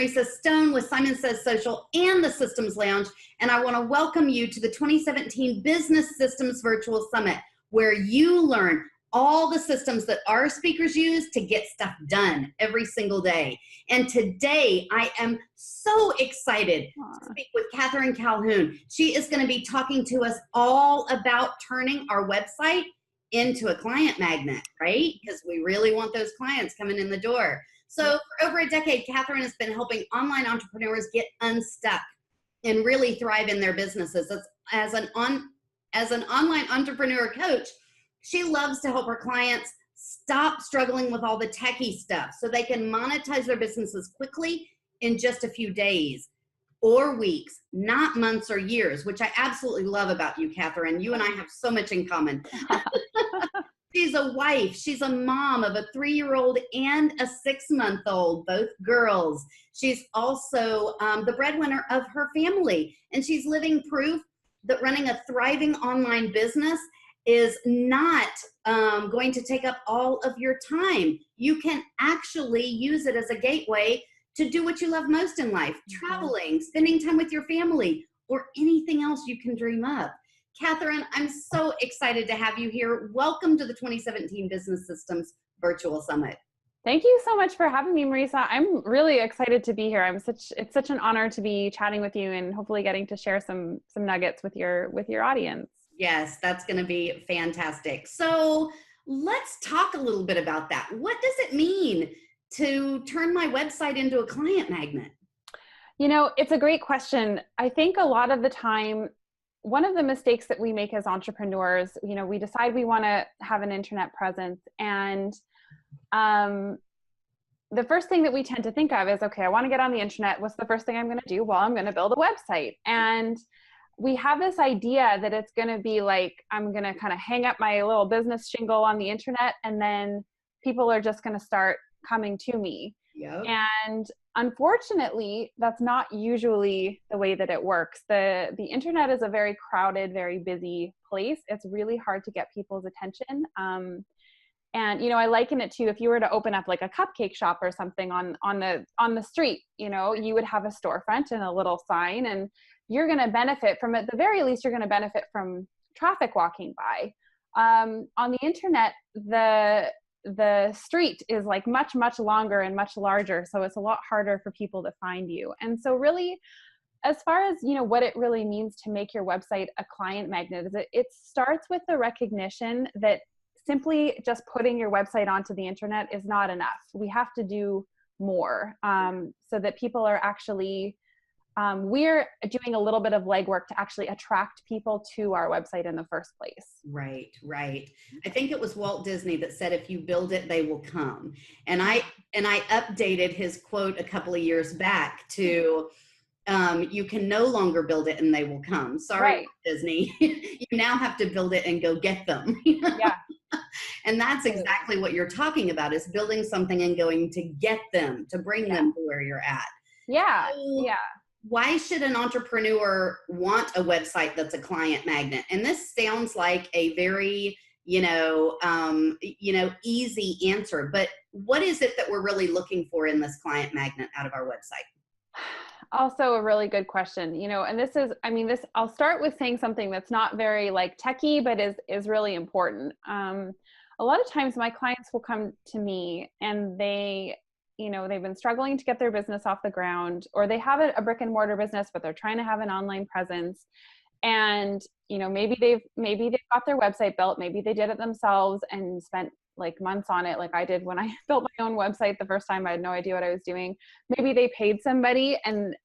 Marisa Stone with Simon Says Social and the Systems Lounge, and I want to welcome you to the 2017 Business Systems Virtual Summit, where you learn all the systems that our speakers use to get stuff done every single day. And today I am so excited to speak with Kathryn Calhoun. She is going to be talking to us all about turning our website into a client magnet, right? Because we really want those clients coming in the door. So for over a decade, Kathryn has been helping online entrepreneurs get unstuck and really thrive in their businesses. As an online entrepreneur coach, she loves to help her clients stop struggling with all the techie stuff so they can monetize their businesses quickly in just a few days or weeks, not months or years, which I absolutely love about you, Kathryn. You and I have so much in common. She's a wife. She's a mom of a 3-year-old and a 6-month-old, both girls. She's also the breadwinner of her family, and she's living proof that running a thriving online business is not going to take up all of your time. You can actually use it as a gateway to do what you love most in life, traveling, spending time with your family, or anything else you can dream up. Kathryn, I'm so excited to have you here. Welcome to the 2017 Business Systems Virtual Summit. Thank you so much for having me, Marisa. I'm really excited to be here. It's such an honor to be chatting with you and hopefully getting to share some nuggets with your audience. Yes, that's going to be fantastic. So let's talk a little bit about that. What does it mean to turn my website into a client magnet? You know, it's a great question. I think a lot of the time, one of the mistakes that we make as entrepreneurs, you know, we decide we want to have an internet presence, and the first thing that we tend to think of is, okay, I want to get on the internet. What's the first thing I'm going to do? Well, I'm going to build a website. And we have this idea that it's going to be like, I'm going to kind of hang up my little business shingle on the internet, and then people are just going to start coming to me. Yep. And unfortunately, that's not usually the way that it works. The internet is a very crowded, very busy place. It's really hard to get people's attention. And, you know, I liken it to if you were to open up like a cupcake shop or something on the street, you know, you would have a storefront and a little sign, and you're going to benefit from, at the very least, you're going to benefit from traffic walking by. On the internet, the street is like much, much longer and much larger. So it's a lot harder for people to find you. And so really, as far as, you know, what it really means to make your website a client magnet, is it starts with the recognition that simply just putting your website onto the internet is not enough. We have to do more so that people are actually, we're doing a little bit of legwork to actually attract people to our website in the first place. Right, right. I think it was Walt Disney that said, if you build it, they will come. And I updated his quote a couple of years back to, you can no longer build it and they will come. Sorry, Right. Disney. You now have to build it and go get them. Yeah. And that's exactly what you're talking about, is building something and going to get them, to bring them to where you're at. Yeah. So, yeah. why should an entrepreneur want a website that's a client magnet? And this sounds like a very, easy answer, but what is it that we're really looking for in this client magnet out of our website? Also a really good question, you know, and I'll start with saying something that's not very like techie, but is really important. A lot of times my clients will come to me and they've been struggling to get their business off the ground, or they have a brick and mortar business, but they're trying to have an online presence. And, you know, maybe they've got their website built, maybe they did it themselves and spent like months on it, like I did when I built my own website the first time. I had no idea what I was doing. Maybe they paid somebody, and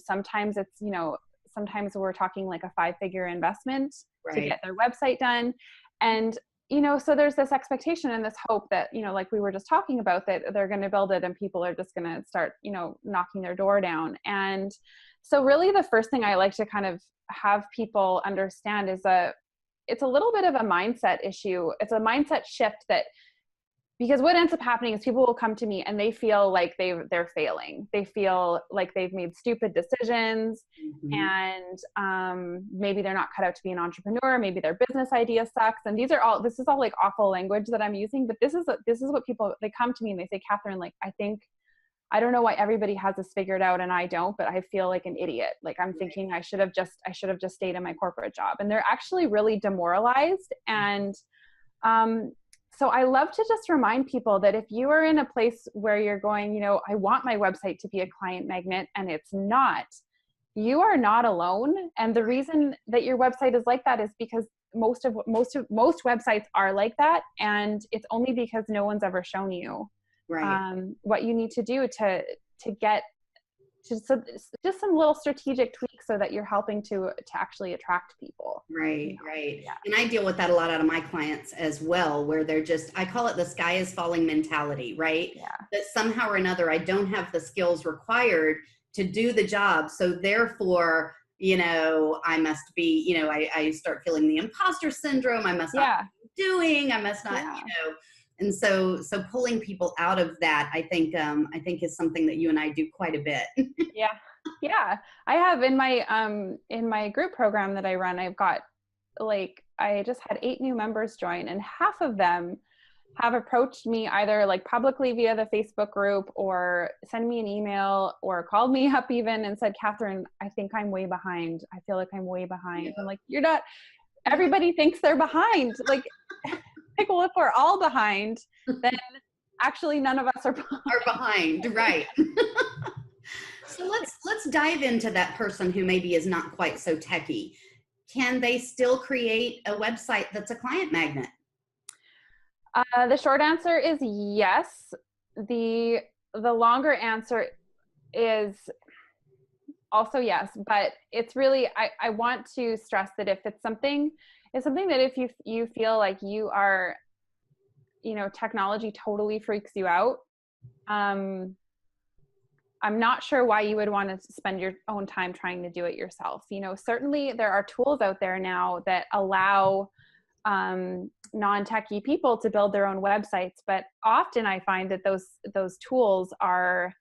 sometimes it's, you know, sometimes we're talking like a 5-figure investment to get their website done. And, you know, so there's this expectation and this hope that, you know, like we were just talking about, that they're going to build it and people are just going to start, you know, knocking their door down. And so really the first thing I like to kind of have people understand is it's a little bit of a mindset issue. It's a mindset shift, that because what ends up happening is people will come to me and they feel like they're failing. They feel like they've made stupid decisions, and maybe they're not cut out to be an entrepreneur. Maybe their business idea sucks. And this is all like awful language that I'm using, but this is what people, they come to me and they say, Kathryn, like, I think I don't know why everybody has this figured out and I don't, but I feel like an idiot. Like I'm thinking I should have just stayed in my corporate job, and they're actually really demoralized. And so I love to just remind people that if you are in a place where you're going, you know, I want my website to be a client magnet and it's not, you are not alone. And the reason that your website is like that is because most websites are like that. And it's only because no one's ever shown you what you need to do to get to just some little strategic tweaks so that you're helping to actually attract people. Right. Yeah. And I deal with that a lot out of my clients as well, where they're just, I call it the sky is falling mentality, right? Yeah. That somehow or another, I don't have the skills required to do the job. So therefore, you know, I must be, you know, I start feeling the imposter syndrome. I must not be doing, I must not, you know. And so pulling people out of that, I think is something that you and I do quite a bit. Yeah. I have in my group program that I run, I've got I just had 8 new members join, and half of them have approached me either like publicly via the Facebook group or send me an email or called me up even and said, Kathryn, I think I'm way behind. I feel like I'm way behind. Yeah. I'm like, you're not, everybody thinks they're behind. Like, well, if we're all behind, then actually none of us are behind. Right. So let's dive into that person who maybe is not quite so techie. Can they still create a website that's a client magnet? The short answer is yes. The longer answer is also yes, but it's really, I want to stress that if it's something that if you feel like you are, you know, technology totally freaks you out, I'm not sure why you would want to spend your own time trying to do it yourself. You know, certainly there are tools out there now that allow non-techie people to build their own websites, but often I find that those tools are,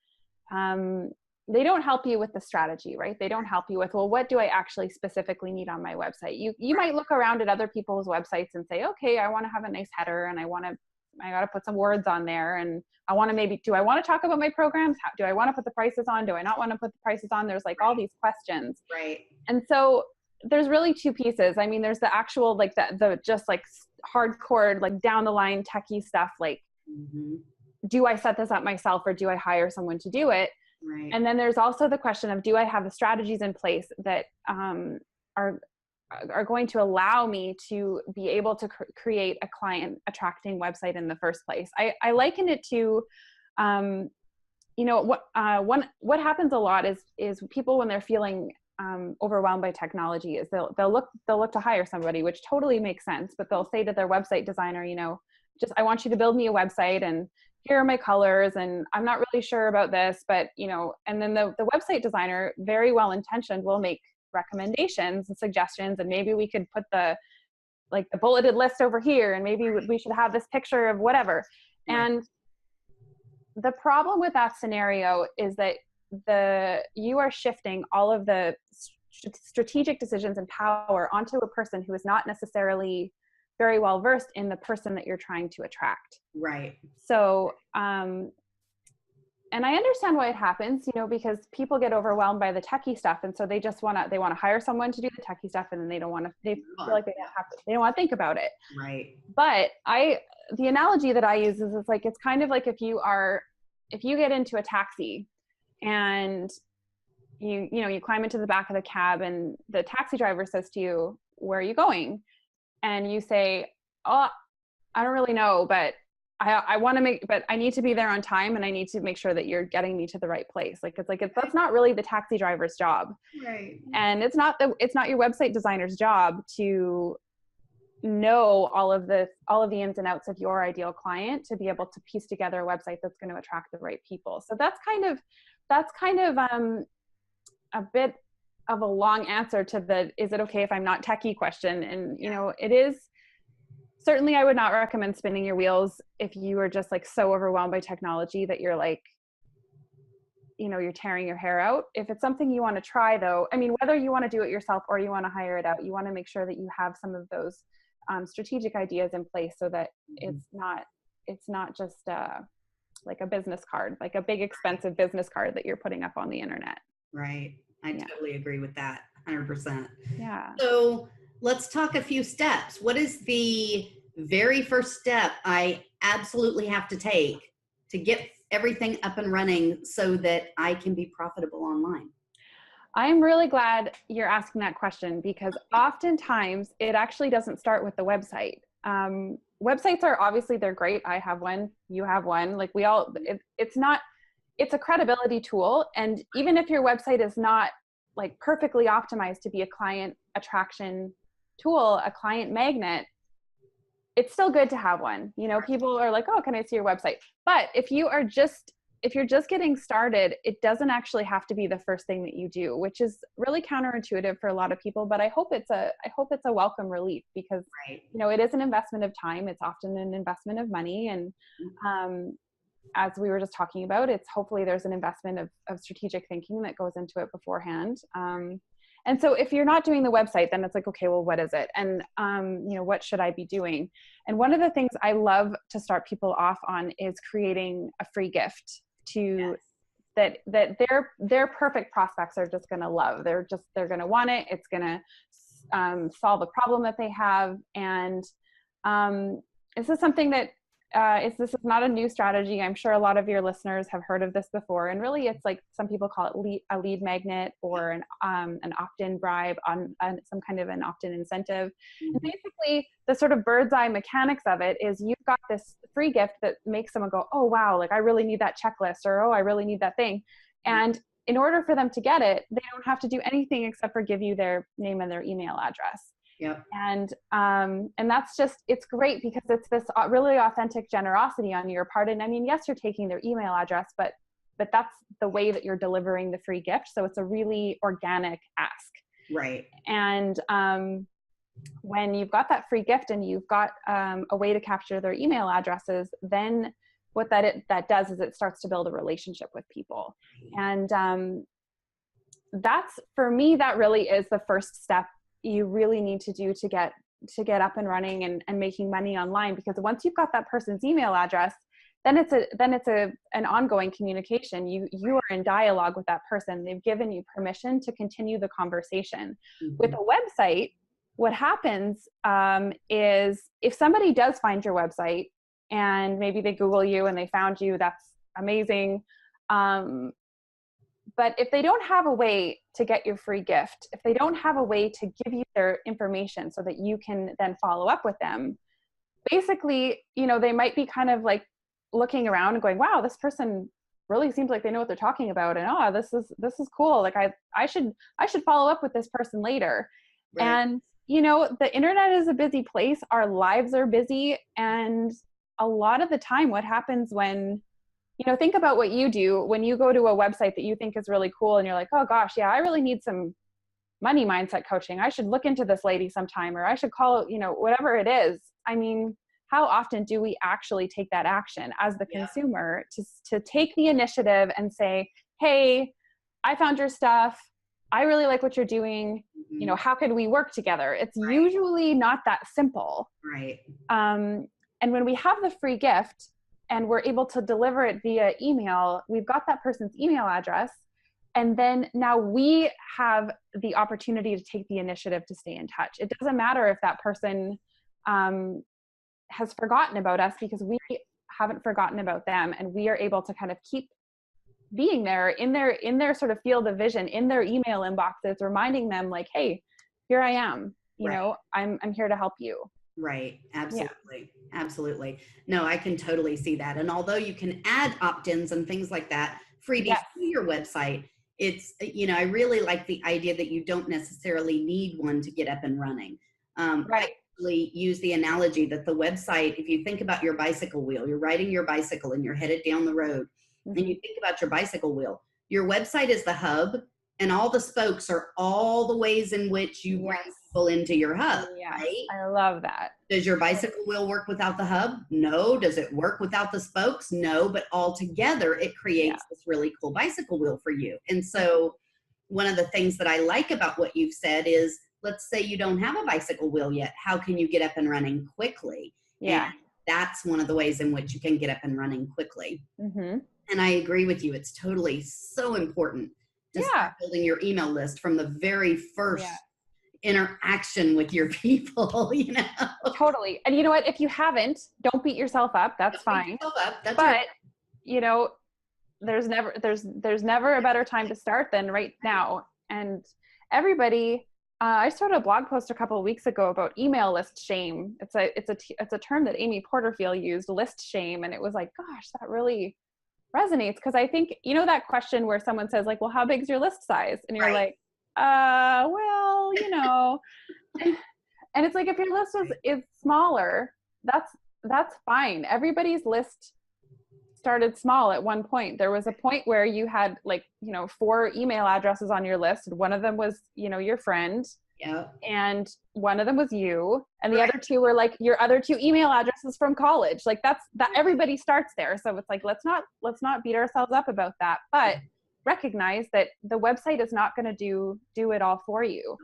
they don't help you with the strategy, right? They don't help you with, well, what do I actually specifically need on my website? You might look around at other people's websites and say, okay, I want to have a nice header and I got to put some words on there. And I want to do I want to talk about my programs? Do I want to put the prices on? Do I not want to put the prices on? There's like all these questions. Right. And so there's really 2 pieces. I mean, there's the actual, like the just like hardcore, like down the line techie stuff. Like, do I set this up myself or do I hire someone to do it? Right. And then there's also the question of, do I have the strategies in place that are going to allow me to be able to create a client attracting website in the first place? I liken it to, you know, what happens a lot is people, when they're feeling overwhelmed by technology, is they'll look to hire somebody, which totally makes sense, but they'll say to their website designer, you know, just, I want you to build me a website and here are my colors and I'm not really sure about this, but you know, and then the website designer, very well intentioned, will make recommendations and suggestions, and maybe we could put the bulleted list over here, and maybe we should have this picture of whatever. Right. And the problem with that scenario is that you are shifting all of the strategic decisions and power onto a person who is not necessarily very well versed in the person that you're trying to attract. Right. So, and I understand why it happens, you know, because people get overwhelmed by the techie stuff. And so they want to hire someone to do the techie stuff. And then they feel like they don't want to think about it. Right. But the analogy that I use is it's kind of like if you get into a taxi and you climb into the back of the cab and the taxi driver says to you, where are you going? And you say, oh, I don't really know, but but I need to be there on time and I need to make sure that you're getting me to the right place. That's not really the taxi driver's job. Right. And it's not your website designer's job to know all of the ins and outs of your ideal client to be able to piece together a website that's going to attract the right people. So that's kind of a bit of a long answer to the, is it okay if I'm not techie question? And, you know, it is, certainly I would not recommend spinning your wheels if you are just like so overwhelmed by technology that you're like, you know, you're tearing your hair out. If it's something you want to try though, I mean, whether you want to do it yourself or you want to hire it out, you want to make sure that you have some of those strategic ideas in place so that it's not just, like a business card, like a big expensive business card that you're putting up on the internet. Right. I totally agree with that. 100%. Yeah. So let's talk a few steps. What is the very first step I absolutely have to take to get everything up and running so that I can be profitable online? I'm really glad you're asking that question, because oftentimes it actually doesn't start with the website. Websites are obviously, they're great. I have one, you have one, like we all, it's a credibility tool. And even if your website is not like perfectly optimized to be a client attraction tool, a client magnet, it's still good to have one. You know, people are like, oh, can I see your website? But if you're just getting started, it doesn't actually have to be the first thing that you do, which is really counterintuitive for a lot of people. But I hope it's a welcome relief, because, you know, it is an investment of time. It's often an investment of money. And as we were just talking about, it's hopefully there's an investment of strategic thinking that goes into it beforehand. And so if you're not doing the website, then it's like, okay, well, what is it? And, you know, what should I be doing? And one of the things I love to start people off on is creating a free gift that their perfect prospects are just going to love. They're going to want it. It's going to solve a problem that they have. And this is something that this is not a new strategy. I'm sure a lot of your listeners have heard of this before. And really, it's like some people call it a lead magnet, or an opt-in bribe, on some kind of an opt-in incentive. Mm-hmm. And basically, the sort of bird's eye mechanics of it is you've got this free gift that makes someone go, oh, wow, like I really need that checklist, or, oh, I really need that thing. And in order for them to get it, they don't have to do anything except for give you their name and their email address. Yep. And that's just, it's great because it's this really authentic generosity on your part. And I mean, yes, you're taking their email address, but that's the way that you're delivering the free gift. So it's a really organic ask. Right. And when you've got that free gift and you've got a way to capture their email addresses, then what that does is it starts to build a relationship with people. And that's, for me, that really is the first step you really need to do to get up and running and making money online. Because once you've got that person's email address, then it's an ongoing communication. You are in dialogue with that person. They've given you permission to continue the conversation. Mm-hmm. With a website, what happens is if somebody does find your website and maybe they Google you and they found you, that's amazing. But if they don't have a way to get your free gift, if they don't have a way to give you their information so that you can then follow up with them, basically, you know, they might be kind of like looking around and going, wow, this person really seems like they know what they're talking about. And, oh, this is cool. Like I should follow up with this person later. Right. And, you know, the internet is a busy place. Our lives are busy. And a lot of the time what happens when, you know, think about what you do when you go to a website that you think is really cool and you're like, oh gosh, yeah, I really need some money mindset coaching. I should look into this lady sometime, or I should call, you know, whatever it is. I mean, how often do we actually take that action as the consumer to take the initiative and say, hey, I found your stuff. I really like what you're doing. Mm-hmm. You know, how could we work together? It's usually not that simple. Right. And when we have the free gift, and we're able to deliver it via email, we've got that person's email address. And then now we have the opportunity to take the initiative to stay in touch. It doesn't matter if that person has forgotten about us, because we haven't forgotten about them. And we are able to kind of keep being there in their sort of field of vision, in their email inboxes, reminding them like, hey, here I am, you know, I'm here to help you. Right. Absolutely. Yeah. Absolutely. No, I can totally see that. And although you can add opt-ins and things like that, freebies to your website, it's, you know, I really like the idea that you don't necessarily need one to get up and running. I actually use the analogy that the website, if you think about your bicycle wheel, you're riding your bicycle and you're headed down the road, mm-hmm. and you think about your bicycle wheel, your website is the hub, and all the spokes are all the ways in which you bring people into your hub. Right? I love that. Does your bicycle wheel work without the hub? No. Does it work without the spokes? No. But all together, it creates this really cool bicycle wheel for you. And so one of the things that I like about what you've said is, let's say you don't have a bicycle wheel yet. How can you get up and running quickly? Yeah. And that's one of the ways in which you can get up and running quickly. Mm-hmm. And I agree with you. It's totally so important to start building your email list from the very first interaction with your people, you know? Totally. And you know what? If you haven't, don't beat yourself up. That's fine. That's but right. you know, there's never a better time to start than right now. And everybody, I started a blog post a couple of weeks ago about email list shame. It's a term that Amy Porterfield used, list shame. And it was like, gosh, that really resonates. Cause I think, you know, that question where someone says like, well, how big's your list size? And you're like, well, you know, and it's like, if your list is smaller, that's fine. Everybody's list started small at one point. There was a point where you had like, you know, 4 email addresses on your list. One of them was, you know, your friend. Yeah. And one of them was you. And the other 2 were like your other 2 email addresses from college. Like that everybody starts there. So it's like, let's not beat ourselves up about that, but recognize that the website is not going to do it all for you.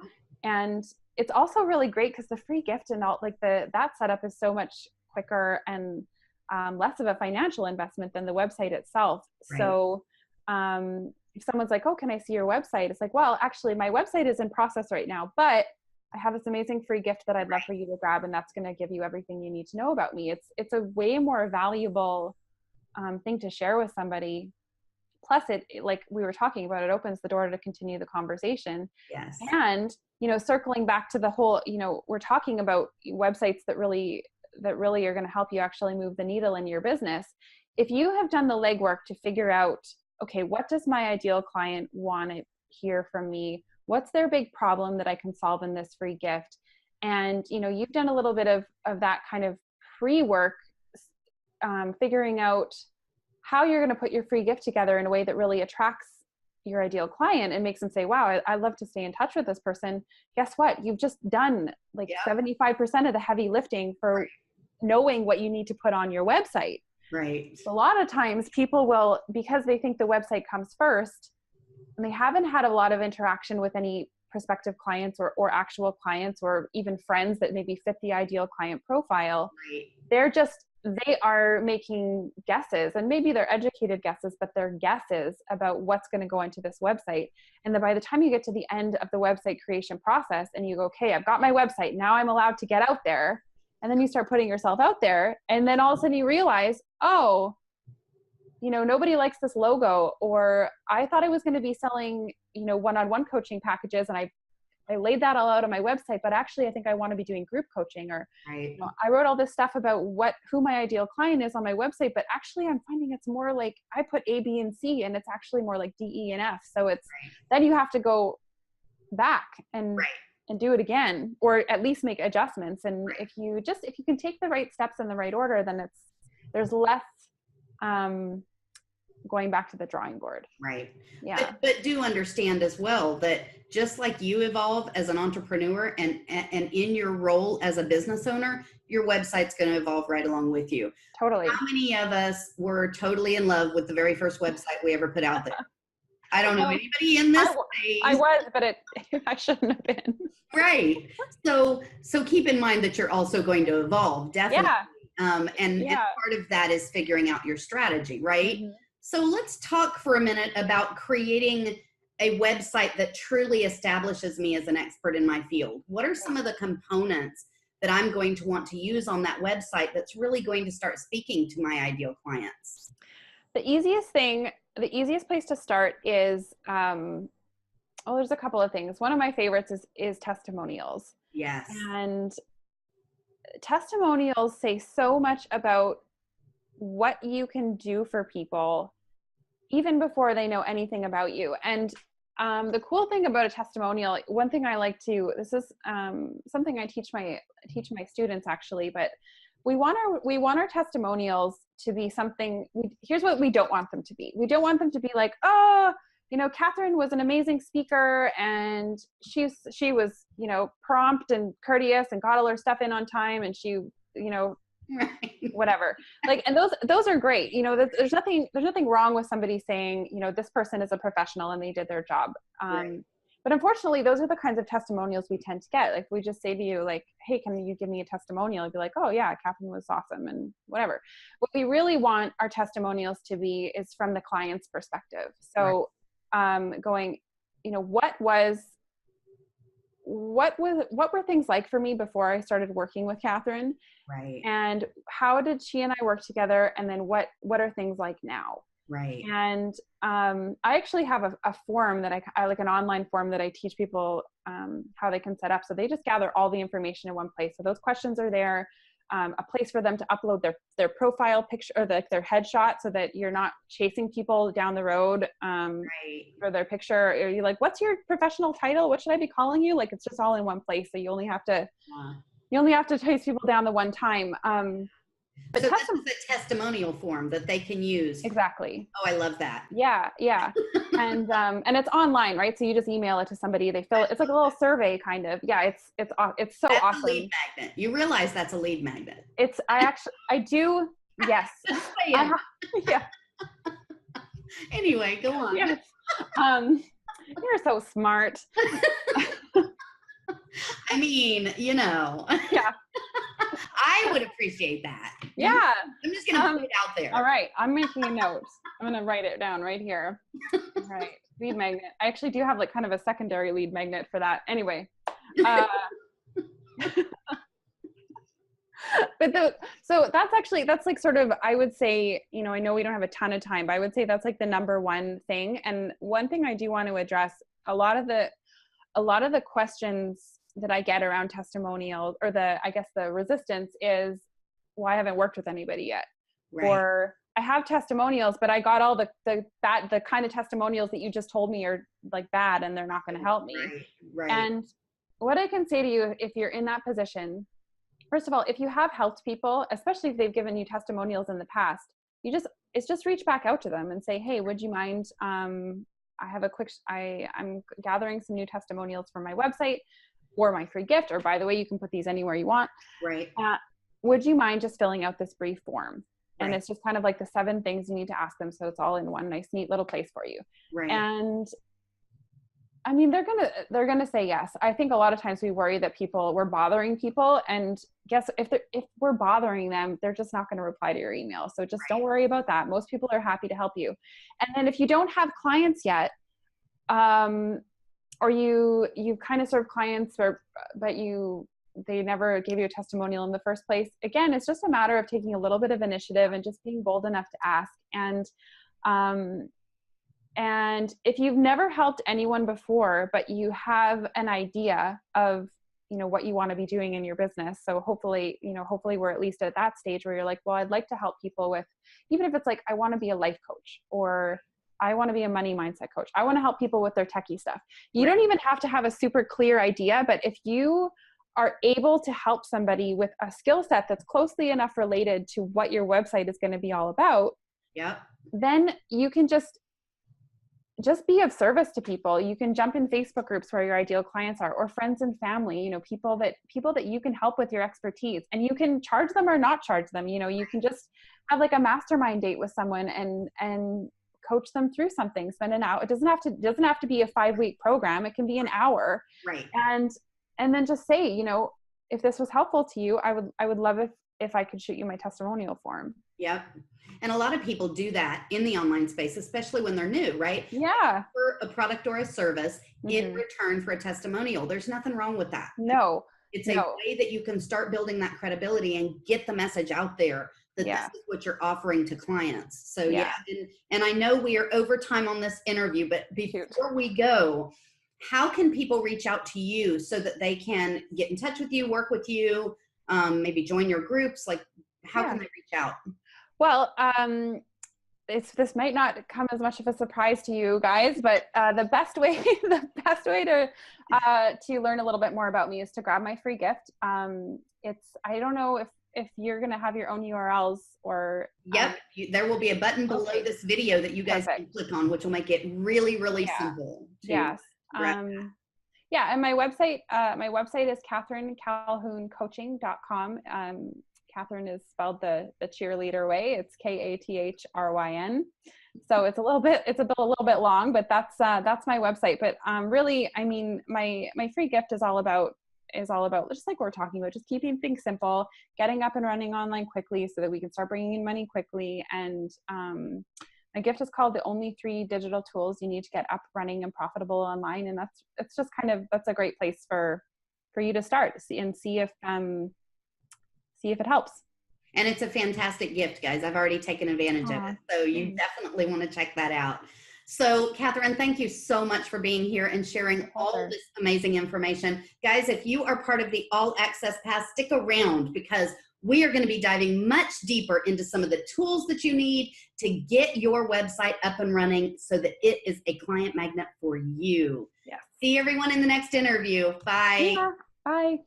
And it's also really great because the free gift and all, like that setup is so much quicker and less of a financial investment than the website itself. Right. So if someone's like, oh, can I see your website? It's like, well, actually my website is in process right now, but I have this amazing free gift that I'd love for you to grab. And that's going to give you everything you need to know about me. It's a way more valuable thing to share with somebody. Plus it, like we were talking about, it opens the door to continue the conversation. Yes. And, you know, circling back to the whole, you know, we're talking about websites that really are going to help you actually move the needle in your business. If you have done the legwork to figure out, okay, what does my ideal client want to hear from me? What's their big problem that I can solve in this free gift? And, you know, you've done a little bit of that kind of pre-work, figuring out how you're going to put your free gift together in a way that really attracts your ideal client and makes them say, wow, I'd love to stay in touch with this person. Guess what? You've just done like 75% of the heavy lifting for knowing what you need to put on your website. Right. So a lot of times people will, because they think the website comes first and they haven't had a lot of interaction with any prospective clients or actual clients or even friends that maybe fit the ideal client profile. Right. They are making guesses, and maybe they're educated guesses, but they're guesses about what's going to go into this website. And then by the time you get to the end of the website creation process and you go, okay, I've got my website, now I'm allowed to get out there. And then you start putting yourself out there. And then all of a sudden you realize, oh, you know, nobody likes this logo, or I thought I was going to be selling, you know, one-on-one coaching packages. And I laid that all out on my website, but actually I think I want to be doing group coaching, or you know, I wrote all this stuff about who my ideal client is on my website, but actually I'm finding it's more like I put A, B, and C, and it's actually more like D, E, and F. So it's, then you have to go back and do it again, or at least make adjustments. And if you can take the right steps in the right order, then there's less, going back to the drawing board. Right. Yeah. But do understand as well that just like you evolve as an entrepreneur and in your role as a business owner, your website's going to evolve right along with you. Totally. How many of us were totally in love with the very first website we ever put out there? I don't know anybody in this space. I was, but I shouldn't have been. Right. So keep in mind that you're also going to evolve, definitely. Yeah. And part of that is figuring out your strategy, right? Mm-hmm. So let's talk for a minute about creating a website that truly establishes me as an expert in my field. What are some of the components that I'm going to want to use on that website that's really going to start speaking to my ideal clients? The easiest place to start is, there's a couple of things. One of my favorites is testimonials. Yes. And testimonials say so much about what you can do for people even before they know anything about you. And the cool thing about a testimonial, one thing I like to, this is something I teach my students actually, but we want our testimonials to be something, here's what we don't want them to be. We don't want them to be like, oh, you know, Kathryn was an amazing speaker and she was, you know, prompt and courteous and got all her stuff in on time, and she, you know, whatever. Like, and those are great. You know, there's nothing wrong with somebody saying, you know, this person is a professional and they did their job. But unfortunately, those are the kinds of testimonials we tend to get. Like, we just say to you, like, hey, can you give me a testimonial? You'd be like, oh yeah, Kathryn was awesome and whatever. What we really want our testimonials to be is from the client's perspective. So going, you know, what were things like for me before I started working with Kathryn? Right. And how did she and I work together? And then what are things like now? Right. And I actually have a form that I like, an online form that I teach people how they can set up. So they just gather all the information in one place. So those questions are there, a place for them to upload their profile picture or their headshot, so that you're not chasing people down the road for their picture. Or you're like, what's your professional title? What should I be calling you? Like, it's just all in one place. So you only have to chase people down the one time. But so this is a testimonial form that they can use. Exactly. Oh, I love that. Yeah. And it's online, right? So you just email it to somebody. They fill it. It's like a little survey kind of. Yeah. It's so that's awesome. A lead magnet. You realize that's a lead magnet. I do. Yes. Yeah. Anyway, go on. Yes. You're so smart. I mean, you know. Yeah. I would appreciate that. Yeah. I'm just going to put it out there. All right. I'm making a note. I'm going to write it down right here. All right. Lead magnet. I actually do have like kind of a secondary lead magnet for that. Anyway. So that's like sort of, I would say, you know, I know we don't have a ton of time, but I would say that's like the number one thing. And one thing I do want to address, a lot of the questions that I get around testimonials, or the resistance is, well, I haven't worked with anybody yet. Right. Or I have testimonials, but I got all the kind of testimonials that you just told me are like bad and they're not going to help me. Right. And what I can say to you, if you're in that position, first of all, if you have helped people, especially if they've given you testimonials in the past, it's just reach back out to them and say, hey, would you mind, I'm gathering some new testimonials for my website, or my free gift, or by the way, you can put these anywhere you want. Right. Would you mind just filling out this brief form? And right. It's just kind of like the 7 things you need to ask them. So it's all in one nice, neat little place for you. Right. And I mean, they're going to say yes. I think a lot of times we worry that we're bothering people, and guess if we're bothering them, they're just not going to reply to your email. So just don't worry about that. Most people are happy to help you. And then if you don't have clients yet, or you kind of serve clients, but they never gave you a testimonial in the first place. Again, it's just a matter of taking a little bit of initiative and just being bold enough to ask. And if you've never helped anyone before, but you have an idea of, you know, what you want to be doing in your business. So hopefully we're at least at that stage where you're like, well, I'd like to help people with, even if it's like, I want to be a life coach, or I want to be a money mindset coach. I want to help people with their techie stuff. You don't even have to have a super clear idea, but if you are able to help somebody with a skill set that's closely enough related to what your website is going to be all about, then you can just be of service to people. You can jump in Facebook groups where your ideal clients are, or friends and family, you know, people that you can help with your expertise, and you can charge them or not charge them. You know, you can just have like a mastermind date with someone and coach them through something, spend an hour. It doesn't have to be a 5-week program. It can be an hour. Right. And then just say, you know, if this was helpful to you, I would love if I could shoot you my testimonial form. Yep. And a lot of people do that in the online space, especially when they're new, right? Yeah. For a product or a service in return for a testimonial. There's nothing wrong with that. No. It's a way that you can start building that credibility and get the message out there that this is what you're offering to clients. So and I know we are over time on this interview, but before we go, how can people reach out to you so that they can get in touch with you, work with you, maybe join your groups? Like, how can they reach out? Well, this might not come as much of a surprise to you guys, but the best way to learn a little bit more about me is to grab my free gift. I don't know if you're going to have your own URLs or. There will be a button below this video that you guys can click on, which will make it really, really simple. Yes. And my website is kathryncalhouncoaching.com. Kathryn is spelled the cheerleader way. It's Kathryn. So it's a little bit long, but that's my website. But really, I mean, my free gift is all about just like we're talking about, just keeping things simple, getting up and running online quickly so that we can start bringing in money quickly. And my gift is called The Only 3 Digital Tools You Need to Get Up, Running, and Profitable Online. And that's a great place for you to start and see if it helps. And it's a fantastic gift, guys. I've already taken advantage of it. So you thanks. definitely want to check that out. So Kathryn, thank you so much for being here and sharing all this amazing information. Guys, if you are part of the All Access Pass, stick around because we are going to be diving much deeper into some of the tools that you need to get your website up and running so that it is a client magnet for you. Yeah. See everyone in the next interview. Bye. Yeah. Bye.